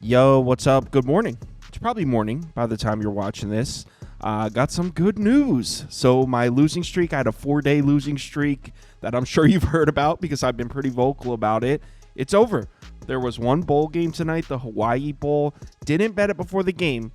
Yo, what's up? Good morning. It's probably morning by the time you're watching this. Got some good news. So my losing streak, I had a 4-day losing streak that I'm sure you've heard about because I've been pretty vocal about it. It's over. There was one bowl game tonight, the Hawaii Bowl. Didn't bet it before the game.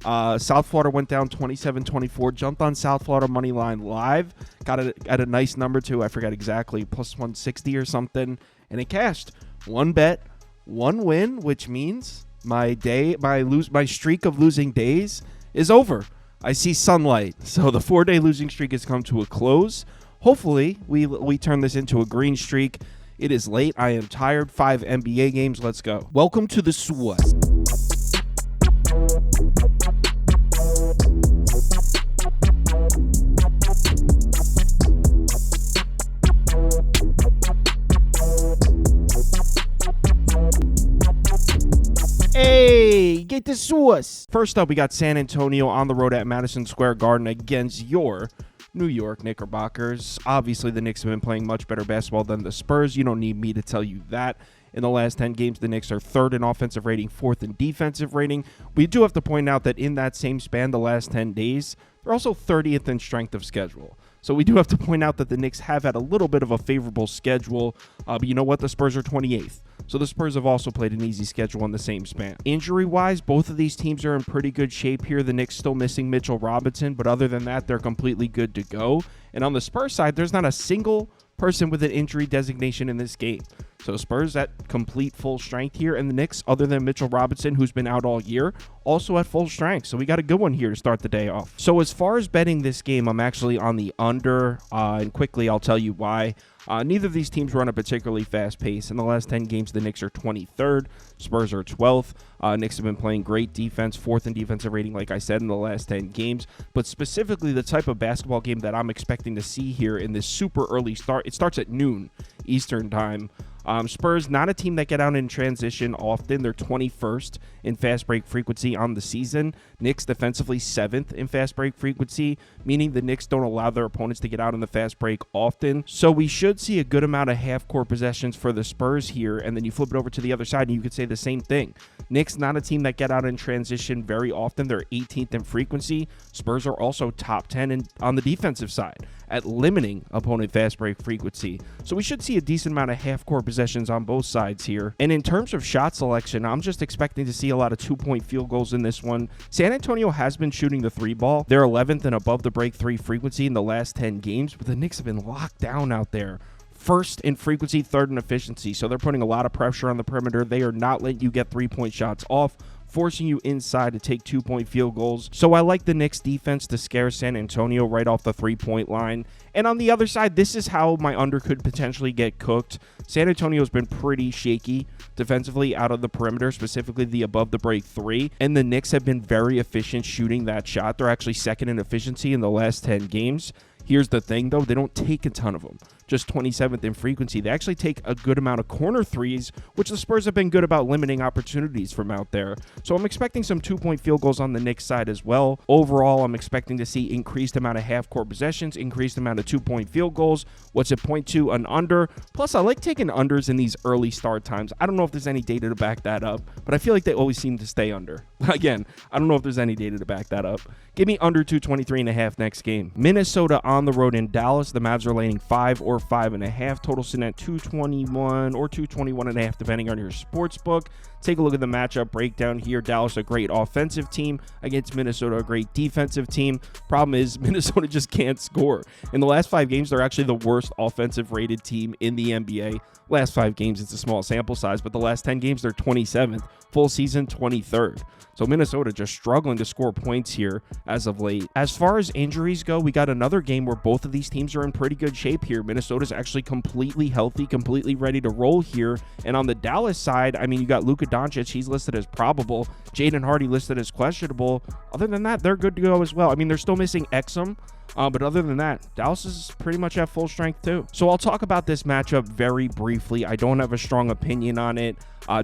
South Florida went down 27-24. Jumped on South Florida money line live. Got it at a nice number too. I forgot exactly, plus 160 or something. And it cashed. One bet, one win, which means my streak of losing days is over. I see sunlight. So the 4-day losing streak has come to a close. Hopefully, we turn this into a green streak. It is late. I am tired. 5 NBA games. Let's go. Welcome to the SWAT. Hey, get the sauce. First up, we got San Antonio on the road at Madison Square Garden against your New York Knickerbockers. Obviously, the Knicks have been playing much better basketball than the Spurs. You don't need me to tell you that. In the last 10 games, the Knicks are 3rd in offensive rating, 4th in defensive rating. We do have to point out that in that same span, the last 10 days, they're also 30th in strength of schedule. So we do have to point out that the Knicks have had a little bit of a favorable schedule. But you know what? The Spurs are 28th. So the Spurs have also played an easy schedule in the same span. Injury-wise, both of these teams are in pretty good shape here. The Knicks still missing Mitchell Robinson, but other than that, they're completely good to go. And on the Spurs side, there's not a single person with an injury designation in this game. So Spurs at complete full strength here, and the Knicks, other than Mitchell Robinson, who's been out all year, also at full strength. So we got a good one here to start the day off. So as far as betting this game, I'm actually on the under, and quickly I'll tell you why. Neither of these teams run a particularly fast pace. In the last 10 games, the Knicks are 23rd. Spurs are 12th. Knicks have been playing great defense, 4th in defensive rating, like I said, in the last 10 games. But specifically, the type of basketball game that I'm expecting to see here in this super early start, it starts at noon Eastern time. Spurs, not a team that get out in transition often. They're 21st in fast break frequency on the season. Knicks defensively 7th in fast break frequency, meaning the Knicks don't allow their opponents to get out in the fast break often. So we should see a good amount of half-court possessions for the Spurs here, and then you flip it over to the other side and you could say the same thing. Knicks, not a team that get out in transition very often. They're 18th in frequency. Spurs are also top 10 on the defensive side at limiting opponent fast break frequency. So we should see a decent amount of half-court possessions on both sides here. And in terms of shot selection, I'm just expecting to see a lot of 2-point field goals in this one. San Antonio has been shooting the 3-ball. They're 11th and above the break 3 frequency in the last 10 games, but the Knicks have been locked down out there. 1st in frequency, 3rd in efficiency. So they're putting a lot of pressure on the perimeter. They are not letting you get 3-point shots off, forcing you inside to take 2-point field goals. So I like the Knicks defense to scare San Antonio right off the 3-point line. And on the other side, this is how my under could potentially get cooked. San Antonio's been pretty shaky defensively out of the perimeter, specifically the above the break 3. And the Knicks have been very efficient shooting that shot. They're actually 2nd in efficiency in the last 10 games. Here's the thing, though. They don't take a ton of them. Just 27th in frequency. They actually take a good amount of corner threes, which the Spurs have been good about limiting opportunities from out there. So I'm expecting some 2-point field goals on the Knicks side as well. Overall, I'm expecting to see increased amount of half-court possessions, increased amount of 2-point field goals. What's it point to? An under. Plus, I like taking unders in these early start times. I don't know if there's any data to back that up, but I feel like they always seem to stay under. Again, I don't know if there's any data to back that up. Give me under 223.5 next game. Minnesota on the road in Dallas. The Mavs are laying 5 or 5.5. Total sitting at 221 or 221.5, depending on your sports book. Take a look at the matchup breakdown here. Dallas, a great offensive team against Minnesota, a great defensive team. Problem is, Minnesota just can't score. In the last 5 games, they're actually the worst offensive rated team in the NBA. Last 5 games, it's a small sample size, but the last 10 games, they're 27th. Full season, 23rd. So Minnesota just struggling to score points here as of late. As far as injuries go, we got another game where both of these teams are in pretty good shape here. Minnesota's actually completely healthy, completely ready to roll here. And on the Dallas side, I mean, you got Luka Doncic. He's listed as probable. Jaden Hardy listed as questionable. Other than that, they're good to go as well. I mean, they're still missing Exum. But other than that, Dallas is pretty much at full strength too. So I'll talk about this matchup very briefly. I don't have a strong opinion on it.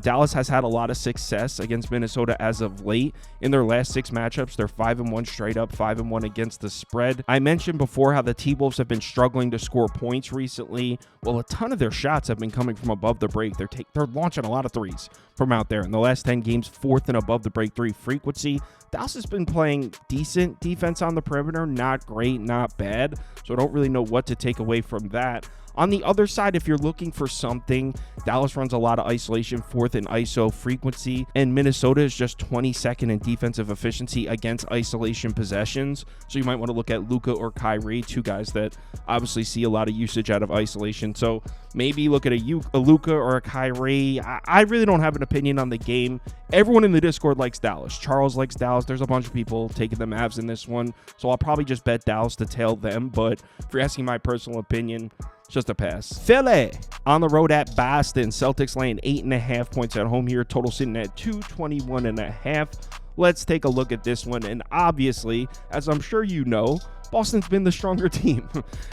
Dallas has had a lot of success against Minnesota as of late. In their last 6 matchups, they're 5-1 straight up, 5-1 against the spread. I mentioned before how the T-Wolves have been struggling to score points recently. Well, a ton of their shots have been coming from above the break. They're launching a lot of threes from out there. In the last 10 games, 4th in above the break 3 frequency. Dallas has been playing decent defense on the perimeter, not great, not bad. So I don't really know what to take away from that. On the other side, if you're looking for something, Dallas runs a lot of isolation, 4th in ISO frequency, and Minnesota is just 22nd in defensive efficiency against isolation possessions. So you might want to look at Luka or Kyrie, 2 guys that obviously see a lot of usage out of isolation. So maybe look at a Luka or a Kyrie. I really don't have an opinion on the game. Everyone in the Discord likes Dallas. Charles likes Dallas. There's a bunch of people taking the Mavs in this one. So I'll probably just bet Dallas to tail them. But if you're asking my personal opinion, just a pass. Philly on the road at Boston. Celtics laying 8.5 points at home here. Total sitting at 221.5. Let's take a look at this one. And obviously, as I'm sure you know, Boston's been the stronger team.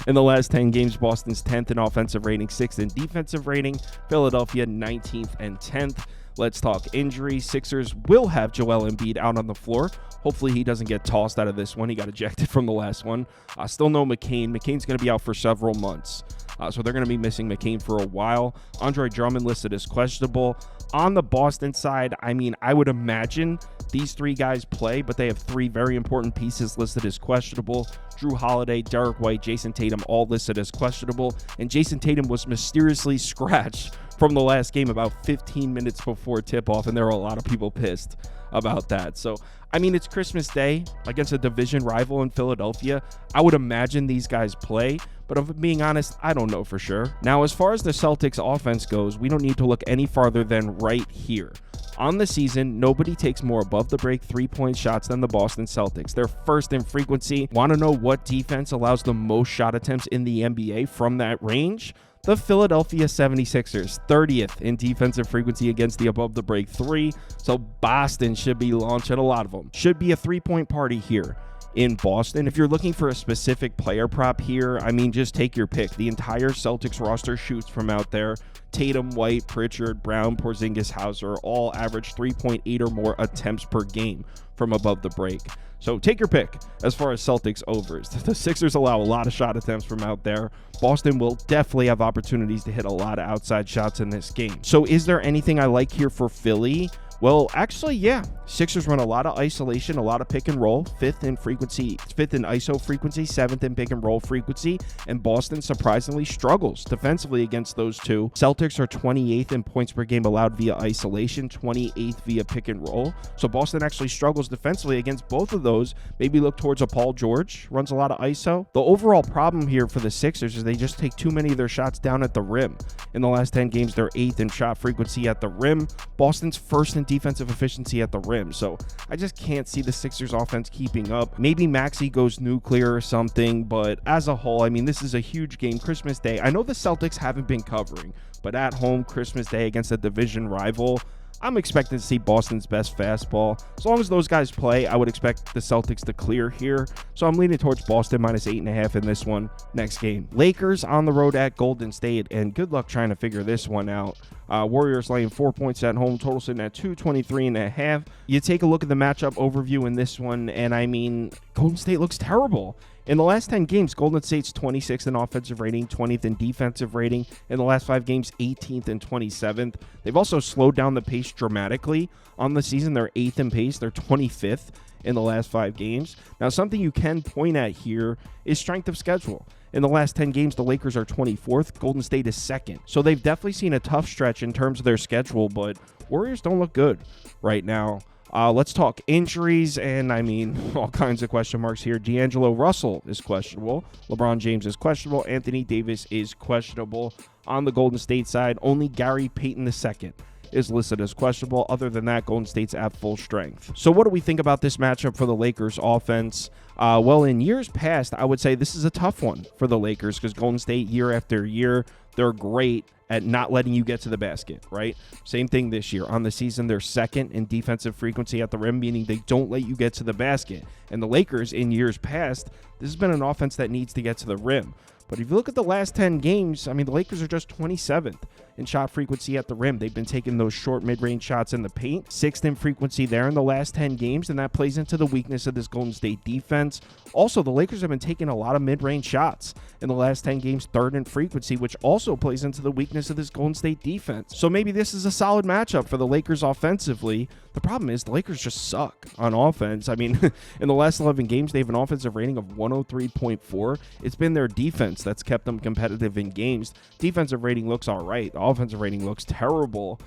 In the last 10 games, Boston's 10th in offensive rating, 6th in defensive rating. Philadelphia 19th and 10th. Let's talk injuries. Sixers will have Joel Embiid out on the floor. Hopefully he doesn't get tossed out of this one. He got ejected from the last one. Still no McCain. McCain's going to be out for several months. So they're going to be missing McCain for a while. Andre Drummond listed as questionable. On the Boston side, I mean, I would imagine these 3 guys play, but they have 3 very important pieces listed as questionable. Drew Holiday, Derek White, Jason Tatum, all listed as questionable. And Jason Tatum was mysteriously scratched from the last game about 15 minutes before tip-off, and there were a lot of people pissed about that. So, I mean, it's Christmas Day against a division rival in Philadelphia. I would imagine these guys play, but if I'm being honest, I don't know for sure. Now, as far as the Celtics offense goes, we don't need to look any farther than right here. On the season, nobody takes more above the break 3-point shots than the Boston Celtics. They're 1st in frequency. Want to know what defense allows the most shot attempts in the NBA from that range? The Philadelphia 76ers, 30th in defensive frequency against the above the break 3. So Boston should be launching a lot of them. Should be a 3-point party here in Boston. If you're looking for a specific player prop here, I mean, just take your pick. The entire Celtics roster shoots from out there. Tatum, White, Pritchard, Brown, Porzingis, Hauser all average 3.8 or more attempts per game from above the break. So take your pick as far as Celtics overs. The Sixers allow a lot of shot attempts from out there. Boston will definitely have opportunities to hit a lot of outside shots in this game. So is there anything I like here for Philly? Well, actually, yeah. Sixers run a lot of isolation, a lot of pick and roll, 5th in ISO frequency, 7th in pick and roll frequency, and Boston surprisingly struggles defensively against those 2. Celtics are 28th in points per game allowed via isolation, 28th via pick and roll. So Boston actually struggles defensively against both of those. Maybe look towards a Paul George, runs a lot of ISO. The overall problem here for the Sixers is they just take too many of their shots down at the rim. In the last 10 games, they're 8th in shot frequency at the rim. Boston's 1st in defensive efficiency at the rim. So I just can't see the Sixers offense keeping up. Maybe Maxey goes nuclear or something, but as a whole, I mean, this is a huge game. Christmas Day. I know the Celtics haven't been covering, but at home, Christmas Day against a division rival, I'm expecting to see Boston's best fastball. As long as those guys play, I would expect the Celtics to clear here. So I'm leaning towards Boston minus 8.5 in this one next game. Lakers on the road at Golden State, and good luck trying to figure this one out. Warriors laying 4 points at home, total sitting at 223.5. You take a look at the matchup overview in this one, and I mean, Golden State looks terrible. In the last 10 games, Golden State's 26th in offensive rating, 20th in defensive rating. In the last 5 games, 18th and 27th. They've also slowed down the pace dramatically. On the season, they're 8th in pace. They're 25th in the last 5 games. Now, something you can point at here is strength of schedule. In the last 10 games, the Lakers are 24th. Golden State is 2nd. So they've definitely seen a tough stretch in terms of their schedule, but Warriors don't look good right now. Let's talk injuries, and I mean, all kinds of question marks here. D'Angelo Russell is questionable. LeBron James is questionable. Anthony Davis is questionable. On the Golden State side, only Gary Payton II is listed as questionable. Other than that, Golden State's at full strength. So what do we think about this matchup for the Lakers offense? Well, in years past, I would say this is a tough one for the Lakers because Golden State, year after year, they're great at not letting you get to the basket, right? Same thing this year. On the season, they're 2nd in defensive frequency at the rim, meaning they don't let you get to the basket. And the Lakers, in years past, this has been an offense that needs to get to the rim. But if you look at the last 10 games, I mean, the Lakers are just 27th in shot frequency at the rim. They've been taking those short mid-range shots in the paint, 6th in frequency there in the last 10 games, and that plays into the weakness of this Golden State defense. Also, the Lakers have been taking a lot of mid-range shots in the last 10 games, 3rd in frequency, which also plays into the weakness of this Golden State defense. So maybe this is a solid matchup for the Lakers offensively. The problem is the Lakers just suck on offense. I mean, in the last 11 games, they have an offensive rating of 103.4. It's been their defense that's kept them competitive in games. Defensive rating looks all right. The offensive rating looks terrible.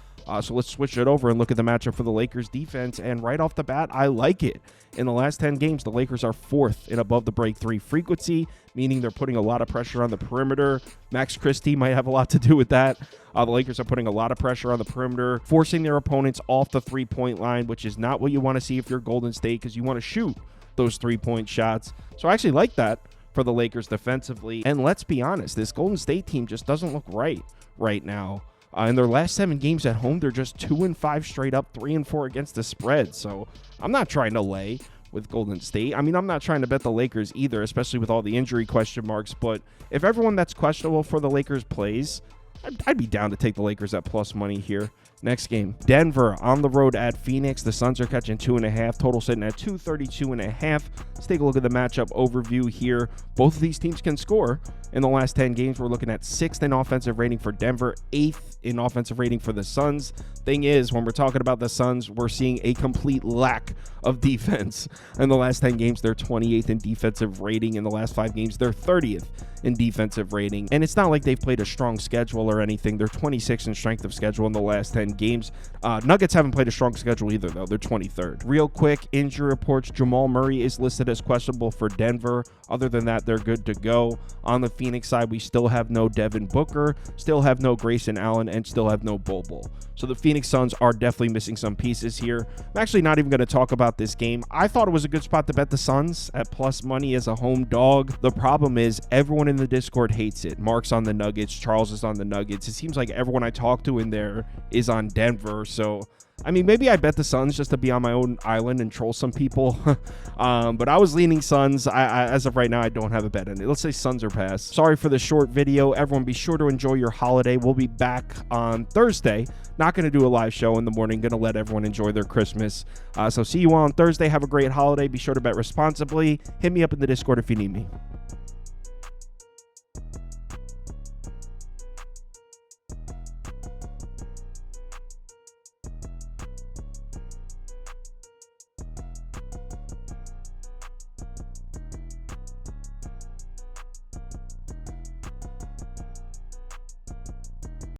So let's switch it over and look at the matchup for the Lakers defense. And right off the bat, I like it. In the last 10 games, the Lakers are 4th in above the break 3 frequency, meaning they're putting a lot of pressure on the perimeter. Max Christie might have a lot to do with that. The Lakers are putting a lot of pressure on the perimeter, forcing their opponents off the 3-point line, which is not what you want to see if you're Golden State, because you want to shoot those 3-point shots. So I actually like that for the Lakers defensively. And let's be honest, this Golden State team just doesn't look right now. In their last 7 games at home, they're just 2-5 straight up, 3-4 against the spread. So I'm not trying to lay with Golden State. I mean, I'm not trying to bet the Lakers either, especially with all the injury question marks. But if everyone that's questionable for the Lakers plays, I'd be down to take the Lakers at plus money here. Next game, Denver on the road at Phoenix. The Suns are catching 2.5. Total sitting at 232.5. Let's take a look at the matchup overview here. Both of these teams can score. In the last 10 games, we're looking at 6th in offensive rating for Denver, 8th in offensive rating for the Suns. Thing is, when we're talking about the Suns, we're seeing a complete lack of defense. In the last 10 games, they're 28th in defensive rating. In the last 5 games, they're 30th in defensive rating. And it's not like they've played a strong schedule or anything. They're 26th in strength of schedule in the last 10 games. Nuggets haven't played a strong schedule either, though. They're 23rd. Real quick, injury reports. Jamal Murray is listed as questionable for Denver. Other than that, they're good to go. On the Phoenix side, we still have no Devin Booker, still have no Grayson Allen, and still have no Bol Bol. So the Phoenix Suns are definitely missing some pieces here. I'm actually not even going to talk about this game. I thought it was a good spot to bet the Suns at plus money as a home dog. The problem is everyone in the Discord hates it. Mark's on the Nuggets. Charles is on the Nuggets. It seems like everyone I talk to in there is on Denver. So I mean, maybe I bet the Suns just to be on my own island and troll some people. But I was leaning Suns. As of right now, I don't have a bet in it. Let's say Suns or pass. Sorry for the short video. Everyone, be sure to enjoy your holiday. We'll be back on Thursday. Not going to do a live show in the morning. Going to let everyone enjoy their Christmas. So see you on Thursday. Have a great holiday. Be sure to bet responsibly. Hit me up in the Discord if you need me.